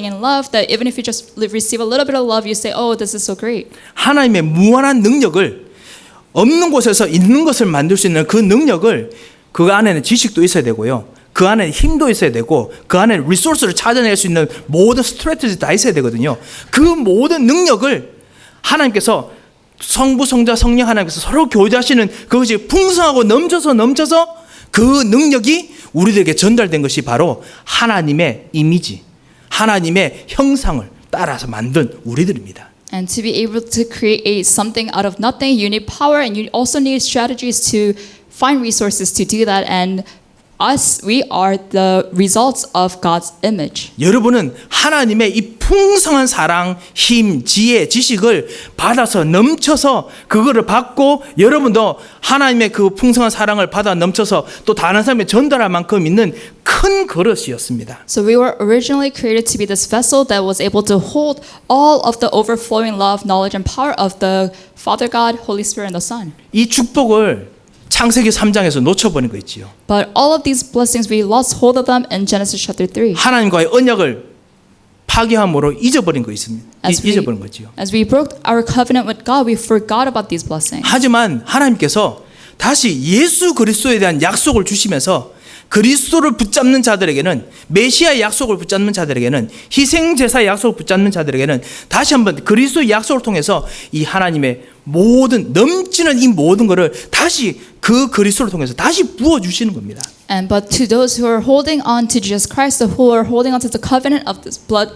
in love that even if you just receive a little bit of love, you say, "Oh, this is so great." 하나님의 무한한 능력을 없는 곳에서 있는 것을 만들 수 있는 그 능력을 그 안에는 지식도 있어야 되고요. 그 안에 힘도 있어야 되고 그 안에 리소스를 찾아낼 수 있는 모든 스트래티지 다 있어야 되거든요. 그 모든 능력을 하나님께서 성부, 성자, 성령 하나님께서 서로 교제하시는 그것이 풍성하고 넘쳐서 그 능력이 우리들에게 전달된 것이 바로 하나님의 이미지, 하나님의 형상을 따라서 만든 우리들입니다. And to be able to create something out of nothing, you need power and you also need strategies to find resources to do that. And us, we are the results of God's image. 여러분은 하나님의 이 풍성한 사랑, 힘, 지혜, 지식을 받아서 넘쳐서 그거를 받고 여러분도 하나님의 그 풍성한 사랑을 받아 넘쳐서 또 다른 사람에 전달할 만큼 있는 큰 그릇이었습니다. So we were originally created to be this vessel that was able to hold all of the overflowing love, knowledge, and power of the Father God, Holy Spirit, and the Son. 이 축복을 창세기 3장에서 놓쳐버린 거 있지요. But all of these blessings, we lost hold of them in Genesis chapter 3. 하나님과의 언약을 파괴함으로 잊어버린 거 있습니다. 잊어버린 거지요. As we broke our covenant with God, we forgot about these blessings. 하지만 하나님께서 다시 예수 그리스도에 대한 약속을 주시면서 그리스도를 붙잡는 자들에게는, 메시아의 약속을 붙잡는 자들에게는, 희생제사의 약속을 붙잡는 자들에게는 다시 한번 그리스도의 약속을 통해서 이 하나님의 모든 넘치는 이 모든 것을 다시 그 그리스도를 통해서 다시 부어주시는 겁니다. And but to those who are holding on to Jesus Christ, who are holding on to the covenant of this blood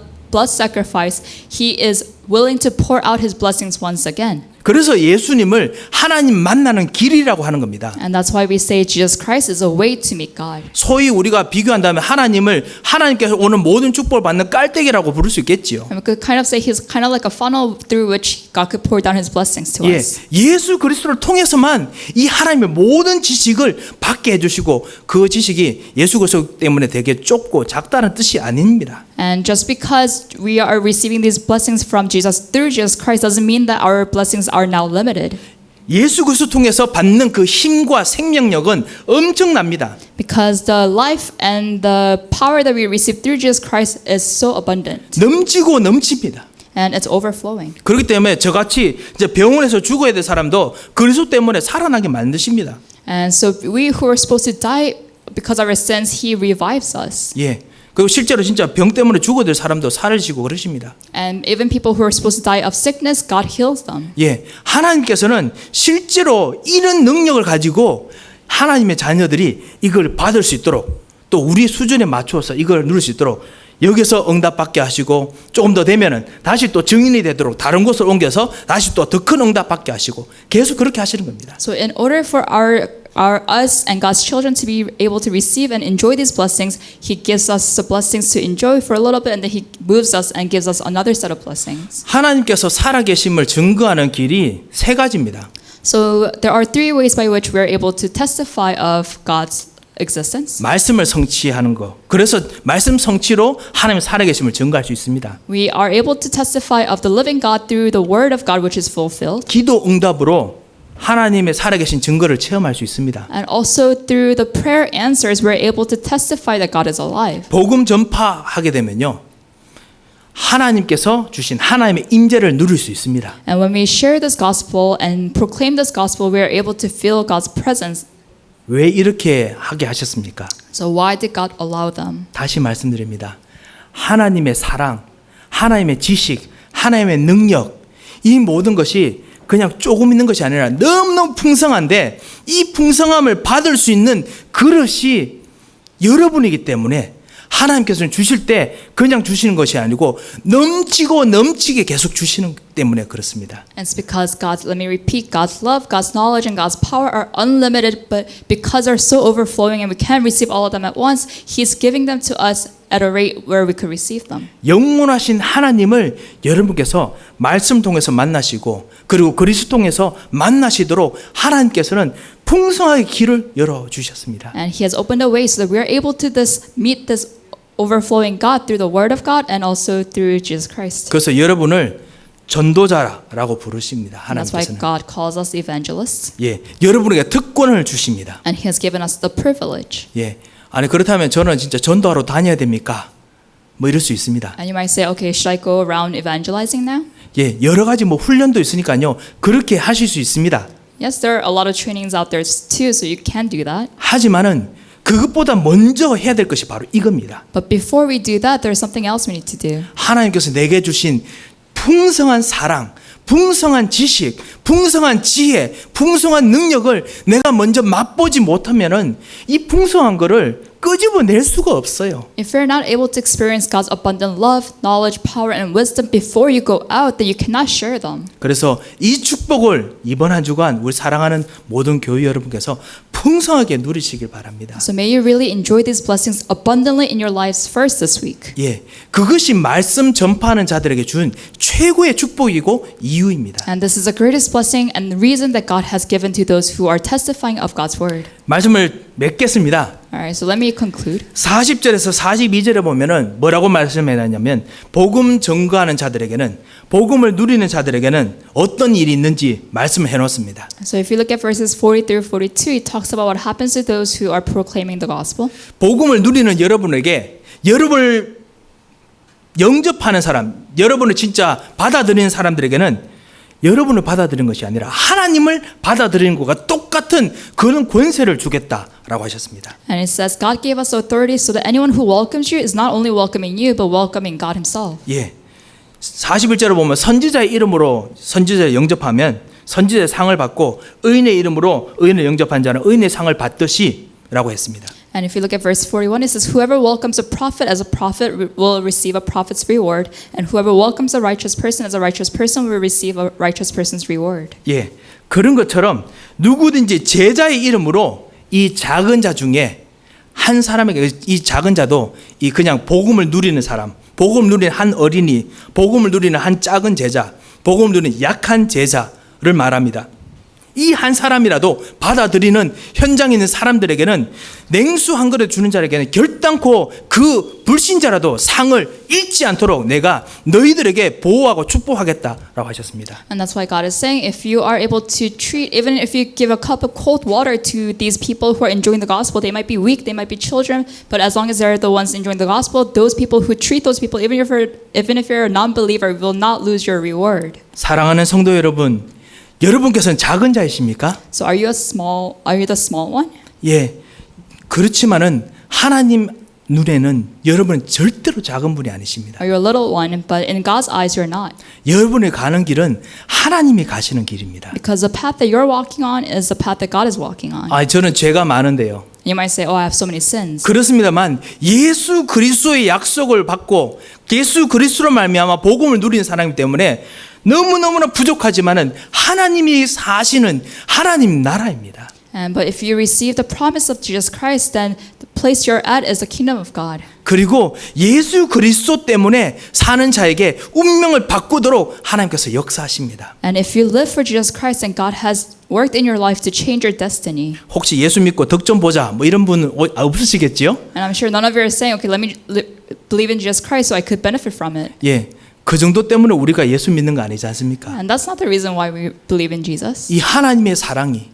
sacrifice, He is willing to pour out His blessings once again. 그래서 예수님을 하나님 만나는 길이라고 하는 겁니다. And that's why we say Jesus Christ is a way to meet God. 소위 우리가 비교한다면 하나님을 하나님께서 오는 모든 축복을 받는 깔때기라고 부를 수 있겠지요. And we could kind of say He's kind of like a funnel through which God could pour down His blessings to 예, us. 예수 그리스도를 통해서만 이 하나님의 모든 지식을 받게 해주시고 그 지식이 예수 그리스도 때문에 되게 좁고 작다는 뜻이 아닙니다. And just because we are receiving these blessings from Jesus through Jesus Christ doesn't mean that our blessings are now limited. 예수 그리스도 통해서 받는 그 힘과 생명력은 엄청납니다. Because the life and the power that we receive through Jesus Christ is so abundant. 넘치고 넘칩니다. And it's overflowing. 그렇기 때문에 저같이 이제 병원에서 죽어야 될 사람도 그리스도 때문에 살아나게 만드십니다. And so we who are supposed to die because of our sins, He revives us. 예. 그리고 실제로 진짜 병 때문에 죽어야 될 사람도 살으시고 그러십니다. And even people who are supposed to die of sickness, God heals them. 예. 하나님께서는 실제로 이런 능력을 가지고 하나님의 자녀들이 이걸 받을 수 있도록 또 우리 수준에 맞추어서 이걸 누릴 수 있도록 여기서 응답받게 하시고 조금 더 되면은 다시 또 증인이 되도록 다른 곳을 옮겨서 다시 또 더 큰 응답받게 하시고 계속 그렇게 하시는 겁니다. So in order for us and God's children to be able to receive and enjoy these blessings, He gives us the blessings to enjoy for a little bit, and then He moves us and gives us another set of blessings. 하나님께서 살아계심을 증거하는 길이 세 가지입니다. So there are three ways by which we are able to testify of God's existence. 말씀을 성취하는 거. 그래서 말씀 성취로 하나님 살아계심을 증거할 수 있습니다. We are able to testify of the living God through the word of God which is fulfilled. 기도 응답으로 하나님의 살아계신 증거를 체험할 수 있습니다. And also through the prayer answers, we're able to testify that God is alive. 복음 전파하게 되면요, 하나님께서 주신 하나님의 임재를 누릴 수 있습니다. And when we share this gospel and proclaim this gospel, we are able to feel God's presence. 왜 이렇게 하게 하셨습니까? So why did God allow them? 다시 말씀드립니다. 하나님의 사랑, 하나님의 지식, 하나님의 능력, 이 모든 것이 그냥 조금 있는 것이 아니라 너무너무 풍성한데 이 풍성함을 받을 수 있는 그릇이 여러분이기 때문에 하나님께서는 주실 때 그냥 주시는 것이 아니고 넘치고 넘치게 계속 주시는 때문에 그렇습니다. And it's because let me repeat, God's love, God's knowledge, and God's power are unlimited, but because they're so overflowing and we can't receive all of them at once, He's giving them to us at a rate where we could receive them. 영원하신 하나님을 여러분께서 말씀 통해서 만나시고 그리고 그리스도 통해서 만나시도록 하나님께서는 풍성하게 길을 열어 주셨습니다. And He has opened a way so that we are able to meet this overflowing God through the Word of God and also through Jesus Christ. 그래서 여러분을 전도자라고 부르십니다. And that's why 하나님께서는. God calls us evangelists. 예, 여러분에게 특권을 주십니다. And He has given us the privilege. 예, 아니 그렇다면 저는 진짜 전도하러 다녀야 됩니까? 뭐 이럴 수 있습니다. And you might say, okay, should I go around evangelizing now? 예, 여러 가지 뭐 훈련도 있으니까요. 그렇게 하실 수 있습니다. Yes, there are a lot of trainings out there too, so you can do that. 하지만은 그것보다 먼저 해야 될 것이 바로 이겁니다. But before we do that, there's something else we need to do. 하나님께서 내게 주신 풍성한 사랑, 풍성한 지식, 풍성한 지혜, 풍성한 능력을 내가 먼저 맛보지 못하면은 이 풍성한 거를 끄집어낼 수가 없어요. If you're not able to experience God's abundant love, knowledge, power, and wisdom before you go out, then you cannot share them. 그래서 이 축복을 이번 한 주간 우리 사랑하는 모든 교회 여러분께서 풍성하게 누리시길 바랍니다. So may you really enjoy these blessings abundantly in your lives first this week. 예, 그것이 말씀 전파하는 자들에게 준 최고의 축복이고 이유입니다. And this is the greatest blessing and the reason that God has given to those who are testifying of God's word. 말씀을 맺겠습니다. Alright, so let me conclude. 40절에서 42절에 보면은 뭐라고 말씀해놨냐면 복음 전거하는 자들에게는 복음을 누리는 자들에게는 어떤 일이 있는지 말씀해 놓습니다. So if you look at verses 40 through 42, it talks about what happens to those who are proclaiming the gospel. 복음을 누리는 여러분에게 여러분을 영접하는 사람, 여러분을 진짜 받아들이는 사람들에게는 여러분을 받아들이는 것이 아니라 하나님을 받아들이는 것과 똑같은 그런 권세를 주겠다라고 하셨습니다. And it says God gave us authority so that anyone who welcomes you is not only welcoming you but welcoming God himself. 예. 41절을 보면 선지자의 이름으로 선지자를 영접하면 선지자의 상을 받고 의인의 이름으로 의인을 영접한 자는 의인의 상을 받듯이 라고 했습니다. And if you look at verse 41, it says, whoever welcomes a prophet as a prophet will receive a prophet's reward, and whoever welcomes a righteous person as a righteous person will receive a righteous person's reward. 예, 그런 것처럼 누구든지 제자의 이름으로 이 작은 자 중에 한 사람에게 이 작은 자도 이 그냥 복음을 누리는 사람, 복음을 누리는 한 어린이, 복음을 누리는 한 작은 제자, 복음을 누리는 약한 제자를 말합니다. 이 한 사람이라도 받아들이는 현장에 있는 사람들에게는 냉수 한 그릇 주는 자에게는 결단코 그 불신자라도 상을 잃지 않도록 내가 너희들에게 보호하고 축복하겠다라고 하셨습니다. And that's why God is saying, if you are able to treat, even if you give a cup of cold water to these people who are enjoying the gospel, they might be weak, they might be children, but as long as they're the ones enjoying the gospel, those people who treat those people, even if you're a non-believer, will not lose your reward. 사랑하는 성도 여러분, 여러분께서는 작은 자이십니까? So are you the small one? 예, 그렇지만은 하나님 눈에는 여러분은 절대로 작은 분이 아니십니다. Are you a little one? But in God's eyes, you're not. 여러분이 가는 길은 하나님이 가시는 길입니다. Because the path that you're walking on is the path that God is walking on. 저는 죄가 많은데요. You might say, oh, I have so many sins. 그렇습니다만 예수 그리스도의 약속을 받고 예수 그리스도로 말미암아 복음을 누리는 사람이기 때문에 너무너무나 부족하지만은 하나님이 사시는 하나님 나라입니다. But if you receive the promise of Jesus Christ, then the place you're at is the kingdom of God. 그리고 예수 그리스도 때문에 사는 자에게 운명을 바꾸도록 하나님께서 역사하십니다. And if you live for Jesus Christ, then God has worked in your life to change your destiny. 혹시 예수 믿고 덕 좀 보자 뭐 이런 분 없으시겠지요? And I'm sure none of you are saying, okay, let me believe in Jesus Christ so I could benefit from it. 예, 그 정도 때문에 우리가 예수 믿는 거 아니지 않습니까? And that's not the reason why we believe in Jesus. 이 하나님의 사랑이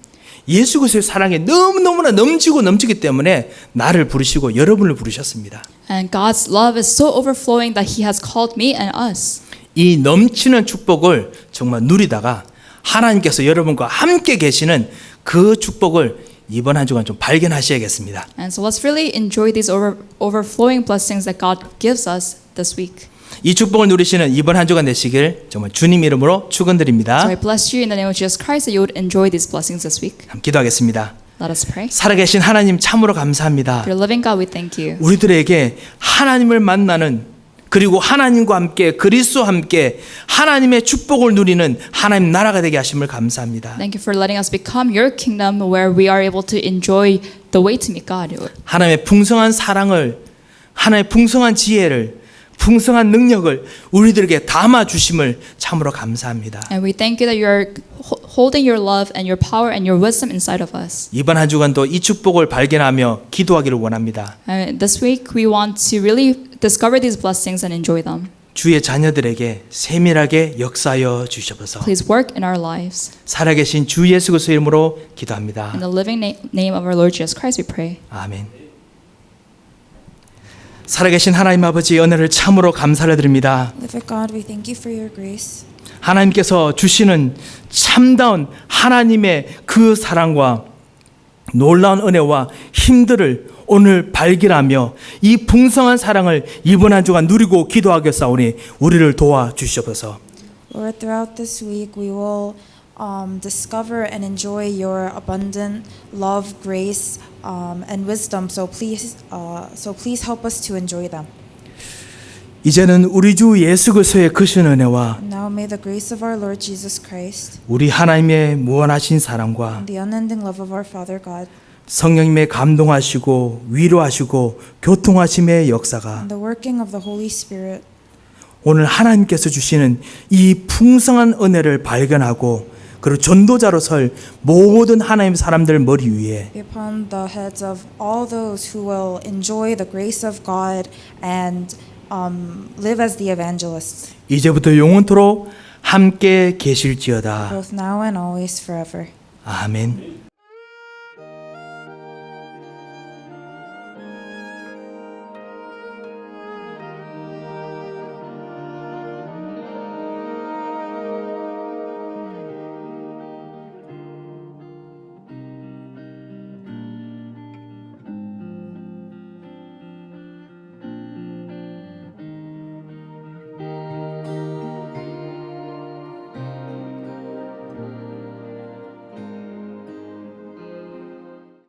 예수 그리스도의 사랑에 너무너무나 넘치기 때문에 나를 부르시고 여러분을 부르셨습니다. And God's love is so overflowing that He has called me and us. 이 넘치는 축복을 정말 누리다가 하나님께서 여러분과 함께 계시는 그 축복을 이번 한 주간 좀 발견하셔야겠습니다. And so let's really enjoy these overflowing blessings that God gives us this week. 이 축복을 누리시는 이번 한 주간 되시길 정말 주님 이름으로 축원드립니다. So I bless you in the name of Jesus Christ that you would enjoy these blessings this week. 함께 기도하겠습니다. Let us pray. 살아계신 하나님 참으로 감사합니다. For living God, we thank you. 우리들에게 하나님을 만나는 그리고 하나님과 함께 그리스도와 함께 하나님의 축복을 누리는 하나님 나라가 되게 하심을 감사합니다. Thank you for letting us become your kingdom where we are able to enjoy the way to meet God. 하나님의 풍성한 사랑을 하나님의 풍성한 지혜를 풍성한 능력을 우리들에게 담아 주심을 참으로 감사합니다. And we thank you that you are holding your love and your power and your wisdom inside of us. 이번 한 주간도 이 축복을 발견하며 기도하기를 원합니다. And this week we want to really discover these blessings and enjoy them. 주의 자녀들에게 세밀하게 역사하여 주시옵소서. Please work in our lives. 살아계신 주 예수 그리스도의 이름으로 기도합니다. In the living name of our Lord Jesus Christ we pray. 아멘. 살아계신 하나님 아버지 은혜를 참으로 감사를 드립니다. Living God, we thank you for your grace. 하나님께서 주시는 참다운 하나님의 그 사랑과 놀라운 은혜와 힘들을 오늘 발견하며 이 풍성한 사랑을 이번 한 주간 누리고 기도하겠사오니 우리를 도와주시옵소서. Lord, throughout this week, we will discover and enjoy your abundant love, grace, and wisdom. So please help us to enjoy them. 이제는 우리 주 예수 그리스도의 크신 은혜와 And now may the grace of our Lord Jesus Christ, 우리 하나님의 무한하신 사랑과 and the unending love of our Father God, 성령님의 감동하시고 위로하시고 교통하심의 역사가 and the working of the Holy Spirit 오늘 하나님께서 주시는 이 풍성한 은혜를 발견하고 그리고 전도자로 설 모든 하나님의 사람들 머리 위에 be upon the heads of all those who will enjoy the grace of God and live as the evangelists, 이제부터 영원토록 함께 계실지어다. both now and always forever. 아멘.